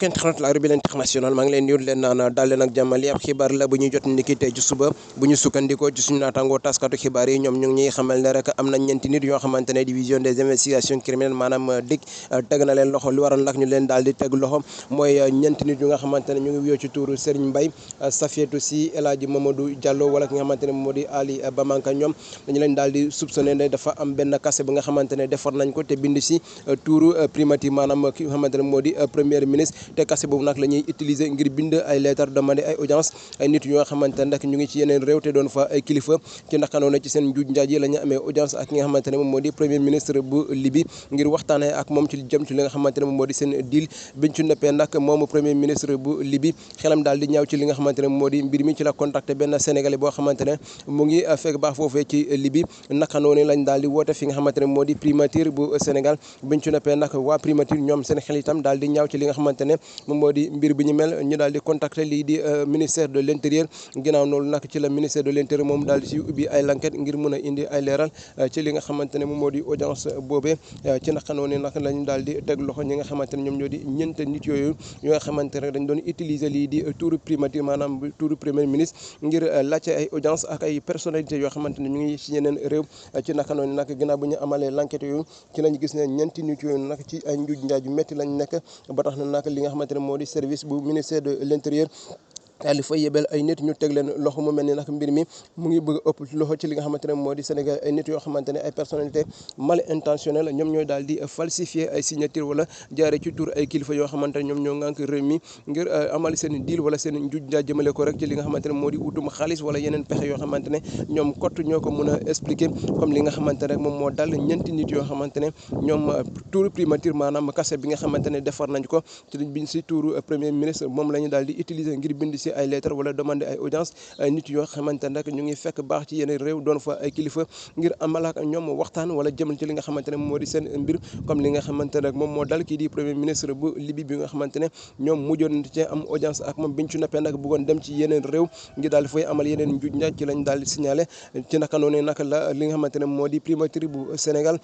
mbokk internet la Arbi International maa ngi leen di leen naan daal leen ak jàmm li ab xibaar la bu ñuy jot niki tey ci suba bu ñu sukkandikoo ci suñu naataangoo taskatu xibaar yi ñoom ñu ngi ñuy xamal ne rek am na ñeenti nit yoo xamante ne division des investigations criminelles maanaam DIC teg na leen loxo li waral nag ñu leen daal di teg loxo mooy ñeenti nit yu nga xamante ne ñu ngi wuyoo ci tuuru Serigne Mbaye Safiatou Sy El Hadji Mamadou Diallo wala ki nga xamante ne moo di Ali Bamanka ñoom dañu leen daal di soupçonné ne dafa am benn kase bi nga xamante ne defar nañ ko te bind si tuuru primature maanaam ki nga xamante ne moo di premier ministre te kase boobu nag la ñuy utiliser ngir bind ay lettre demandé ay audience ay nit yoo xamante ne nag ñu ngi ci yeneen réew te doon fa ay kilifa ci naka noonu ci seen njuuj njaaj yi la ñu amee audience ak ki nga xamante ne moom moo di premier ministre bu Libye ngir waxtaanee ak moom ci jëm ci li nga xamante ne moom moo di seen deal biñ ci noppee nag moom premier ministre bu Libye xelam daal di ñaaw ci li nga xamante ne moo di mbir mi ci la contacté benn sénégalais boo xamante ne mu ngi fekk baax foofee ci Libye naka noonu lañ daal di woote fi nga xamante ne moo di primature bu Sénégal biñ ci noppee nag waa primature ñoom seen xel itam daal di ñaaw ci li nga xamante ne moom moo di mbir bi ñu mel ñu daal di contacter lii di ministère de l'intérieur ginnaaw noonu nag ci la ministère de l'intérieur moom daal di si ubbi ay l'enquête ngir mën a indi ay leeral ci li nga xamante ne moom moo di audience boobee ci naka noonu nag lañu daal di teg loxo ñi nga xamante ne ñoom ñoo di ñeent nit yooyu yoo nga xamante ne dañ doon utiliser lii di tour primature maanaam tour premier ministre ngir laajte ay audience ak ay personnalités yoo xamante ne ñu ngi ci yeneen réew ci naka noonu nag ginnaaw bu ñu amalee l'enquête yooyu ci lañu gis ne ñeenti nit yooyu nag ci ay njuuj njaaj yu métti lañ nekk ba tax na nag li nga xamante ne moo di service bu ministère de l'intérieur daal di fa yebel ay nit ñu teg leen loxo mu mel ni nag mbir mi mu ngi bëgg ëpp loxo ci li nga xamante ne moo di Sénégal ay nit yoo xamante ne ay personnalité mal intentionnelle ñoom ñooy daal di falsifier ay signature wala jaare ci tur ay kilifa yoo xamante ne ñoom ñoo ngànk réew mi ngir amal seen deal wala seen njuuj njaaj jëmale ko rek ci li nga xamante ne moo di utum xaalis wala yeneen pexe yoo xamante ne ñoom kott ñoo ko mën a expliquer comme li nga xamante ne moom moo dal ñeenti nit yoo xamante ne ñoom tour primature maanaam kase bi nga xamante ne defar nañ ko ci biñ si tour premier ministre moom la ñu daal di utiliser ngir bind si ay lettre wala demander ay audience ay nit yoo xamante ne ñu ngi fekk baax ci yeneen réew doon fa ay kilifa ngir amal ak ñoom waxtaan wala jëmal ci li nga xamante ne moo di seen mbir comme li nga xamante ne moom moo dal kii di premier ministre bu Libye bi nga xamante ne ñoom mujjoon ci am audience ak moom biñ ci noppee nag bëggoon dem ci yeneen réew ngir daal di fay amal yeneen njuuj njaaj ci lañ daal di signalé ci naka noonu naka la li nga xamante ne moo di primature bu Sénégal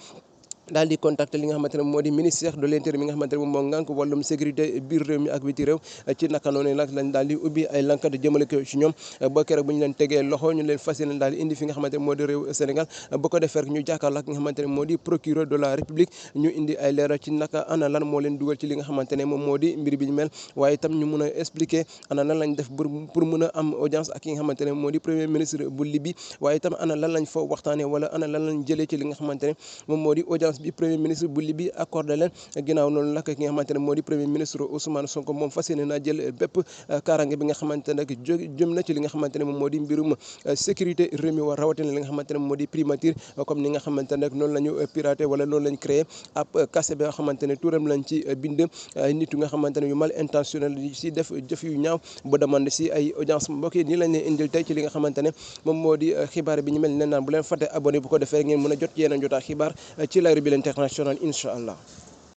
daal di contacter li nga xamante ne moo di ministère de l'intérieur mi nga xamante ne moom moo ngànk wàllum sécurité biir réew mi ak biti réew ci naka noonu nag lañ daal di ubbi ay l'enquête jëmale ko ci ñoom ba keroog bu ñu leen tegee loxo ñu leen fas yéene daal di indi fi nga xamante ne moo di réew Sénégal ba ko defee ñu jàkkaarloo ak nga xamante ne moo di procureur de la République ñu indi ay leeral ci naka ana lan moo leen dugal ci li nga xamante ne moom moo di mbir bi ñu mel waaye itam ñu mun a expliquer ana lan lañ def pour mën a am audience ak ki nga xamante ne moo di premier ministre bu Libye waaye itam ana lan lañ fa waxtaanee wala ana lan lañ jëlee ci li nga xamante ne moom moo di audience bi premier ministre bu Libye accordé leen ginnaaw noonu nag ki nga xamante ne moo di premier ministre Ousmane Sonko moom fas yéene naa jël bépp kaaraange bi nga xamante ne jëm na ci li nga xamante ne moom moo di mbirum sécurité réew mi war rawatina li nga xamante ne moom moo di primature comme ni nga xamante ne noonu la ñu piraté wala noonu lañ créé ab kase bi nga xamante ne turam lañ ci bind ay nit yu nga xamante ne yu mal intentionnel yi si def jëf yu ñaaw ba demande si ay audience mbokk yi nii lañ leen indil tey ci li nga xamante ne moom moo di xibaar bi ñu mel ne naan bu leen fàtte abonné bu ko defee ngeen mën a jot yeneen jotaa xibaar ci Arbi International incha allah.